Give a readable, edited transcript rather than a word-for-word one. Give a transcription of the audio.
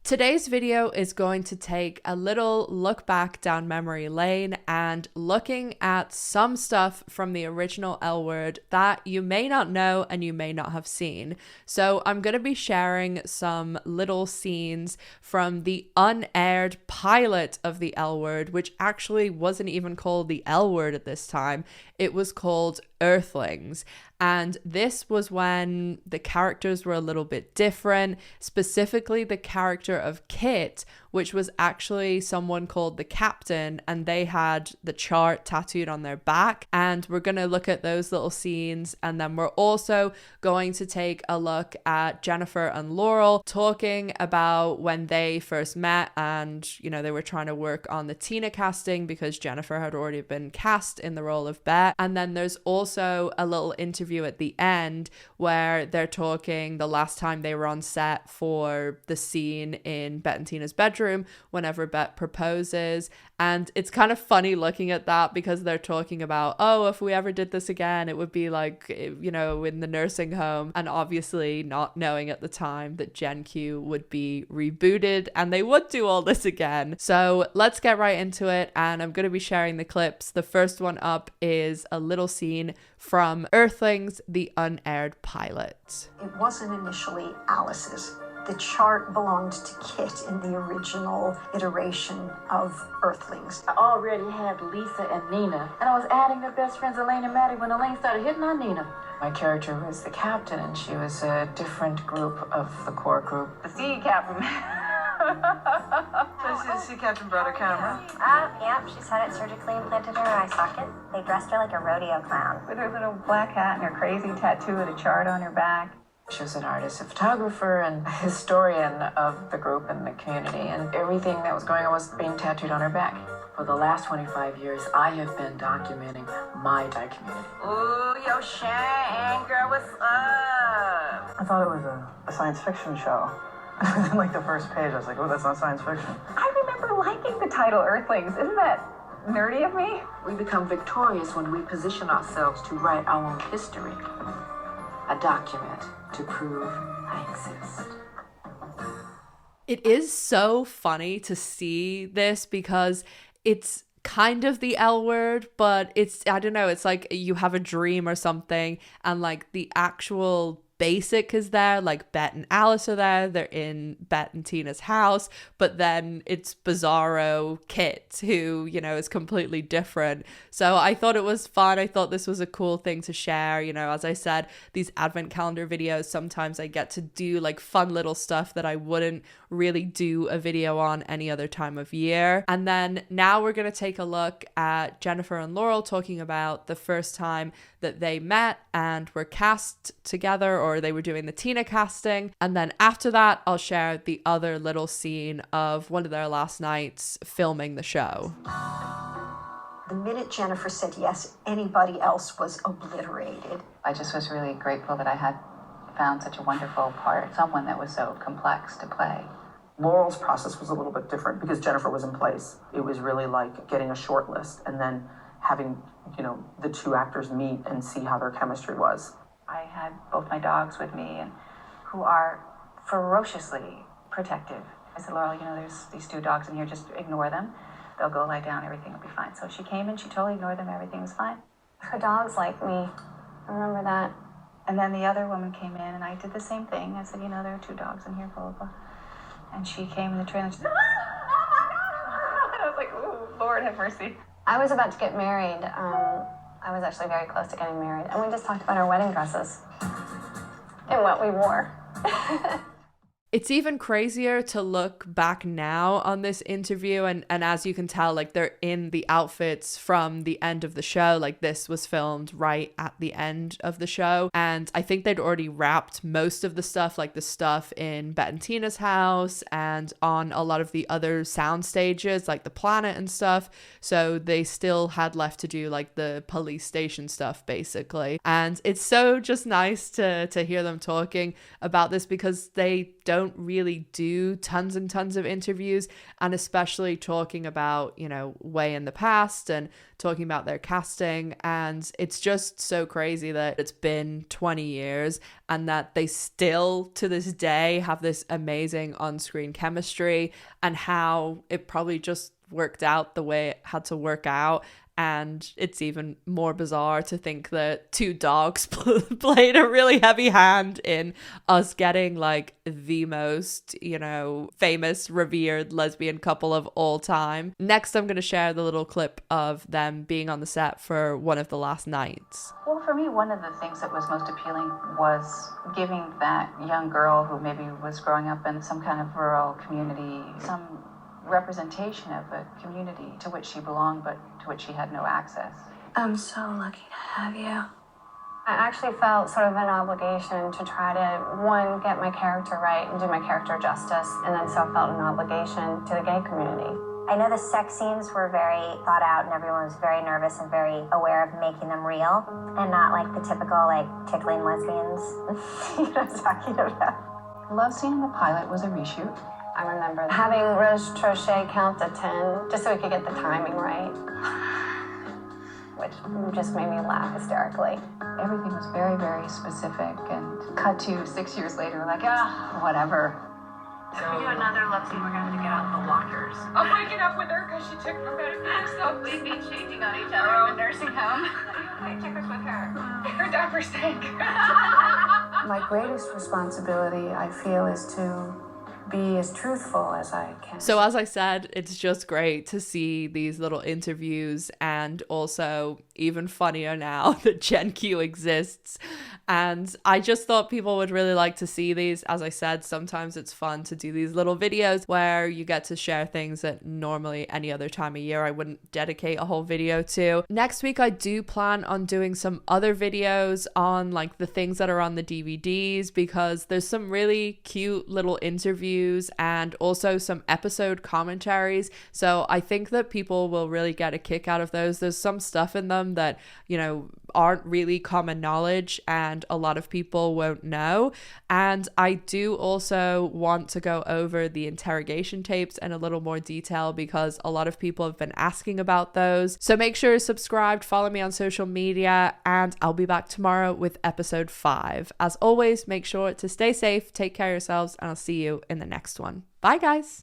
Today's video is going to take a little look back down memory lane and looking at some stuff from the original L Word that you may not know and you may not have seen. So I'm going to be sharing some little scenes from the unaired pilot of the L Word, which actually wasn't even called the L Word at this time. It was called Earthlings. And this was when the characters were a little bit different, specifically the character of Kit, which was actually someone called the Captain, and they had the chart tattooed on their back. And we're going to look at those little scenes, and then we're also going to take a look at Jennifer and Laurel talking about when they first met, and they were trying to work on the Tina casting because Jennifer had already been cast in the role of Bette. And then there's also a little interview at the end where they're talking the last time they were on set for the scene in Bette and Tina's bedroom whenever Bette proposes. And it's kind of funny looking at that because they're talking about, oh, if we ever did this again, it would be like, in the nursing home, and obviously not knowing at the time that Gen Q would be rebooted and they would do all this again. So let's get right into it, and I'm going to be sharing the clips. The first one up is a little scene from Earthlings, the unaired pilot. It wasn't initially Alice's. The chart belonged to Kit in the original iteration of Earthlings. I already had Lisa and Nina, and I was adding their best friends Elaine and Maddie when Elaine started hitting on Nina. My character was the captain, and she was a different group of the core group. The sea captain. So she's the sea captain brought her camera? Yep, she's had it surgically implanted in her eye socket. They dressed her like a rodeo clown. With her little black hat and her crazy tattoo with a chart on her back. She was an artist, a photographer, and a historian of the group and the community, and everything that was going on was being tattooed on her back. For the last 25 years, I have been documenting my Thai community. Ooh, yo, Shane, girl, what's up? I thought it was a science fiction show. Like the first page, I was like, oh, that's not science fiction. I remember liking the title Earthlings. Isn't that nerdy of me? We become victorious when we position ourselves to write our own history. A document to prove I exist. It is so funny to see this because it's kind of the L Word, but it's, I don't know, it's like you have a dream or something, and like the actual basic is there, like Bette and Alice are there, they're in Bette and Tina's house, but then it's bizarro Kit who, is completely different. So I thought it was fun. I thought this was a cool thing to share. As I said, these advent calendar videos, sometimes I get to do like fun little stuff that I wouldn't really do a video on any other time of year. And then now we're going to take a look at Jennifer and Laurel talking about the first time that they met and were cast together, or they were doing the Tina casting. And then after that, I'll share the other little scene of one of their last nights filming the show. The minute Jennifer said yes, anybody else was obliterated. I just was really grateful that I had found such a wonderful part, someone that was so complex to play. Laurel's process was a little bit different because Jennifer was in place. It was really like getting a short list and then having, the two actors meet and see how their chemistry was. I had both my dogs with me, and who are ferociously protective. I said, Laurel, there's these two dogs in here, just ignore them. They'll go lie down, everything will be fine. So she came and she totally ignored them, everything was fine. Her dogs like me. I remember that. And then the other woman came in, and I did the same thing. I said, there are two dogs in here, blah, blah, blah. And she came in the trailer and she said, I was like, ooh, Lord have mercy. I was about to get married. I was actually very close to getting married. And we just talked about our wedding dresses and what we wore. It's even crazier to look back now on this interview, and as you can tell, like they're in the outfits from the end of the show. Like this was filmed right at the end of the show, and I think they'd already wrapped most of the stuff, like the stuff in Bette and Tina's house and on a lot of the other sound stages like the Planet and stuff, so they still had left to do like the police station stuff basically. And it's so just nice to hear them talking about this because they don't don't really do tons and tons of interviews, and especially talking about, you know, way in the past and talking about their casting. And it's just so crazy that it's been 20 years and that they still to this day have this amazing on-screen chemistry, and how it probably just worked out the way it had to work out. And it's even more bizarre to think that two dogs played a really heavy hand in us getting like the most, you know, famous, revered lesbian couple of all time. Next, I'm going to share the little clip of them being on the set for one of the last nights. Well, for me, one of the things that was most appealing was giving that young girl who maybe was growing up in some kind of rural community some representation of a community to which she belonged, but to which she had no access. I'm so lucky to have you. I actually felt sort of an obligation to try to, one, get my character right and do my character justice, and then so felt an obligation to the gay community. I know the sex scenes were very thought out and everyone was very nervous and very aware of making them real and not like the typical like tickling lesbians. You know what I'm talking about? The love scene in the pilot was a reshoot. I remember having Rose Trochet count to 10 just so we could get the timing right, which just made me laugh hysterically. Everything was very, very specific, and cut to 6 years later, like, whatever. If we do another love scene, we're gonna have to get out the lockers. I'm breaking up with her because she took prophetic drugs, so We've been changing on each other in the nursing home. I took us with her. Her diaper stank. My greatest responsibility, I feel, is to be as truthful as I can. So as I said, it's just great to see these little interviews, and also even funnier now that Gen Q exists. And I just thought people would really like to see these. As I said, sometimes it's fun to do these little videos where you get to share things that normally any other time of year I wouldn't dedicate a whole video to. Next week, I do plan on doing some other videos on like the things that are on the DVDs, because there's some really cute little interviews and also some episode commentaries. So I think that people will really get a kick out of those. There's some stuff in them that, you know, aren't really common knowledge and a lot of people won't know. And I do also want to go over the interrogation tapes in a little more detail, because a lot of people have been asking about those. So make sure you're subscribed, follow me on social media, and I'll be back tomorrow with episode 5. As always, make sure to stay safe, take care of yourselves, and I'll see you in the next one. Bye guys.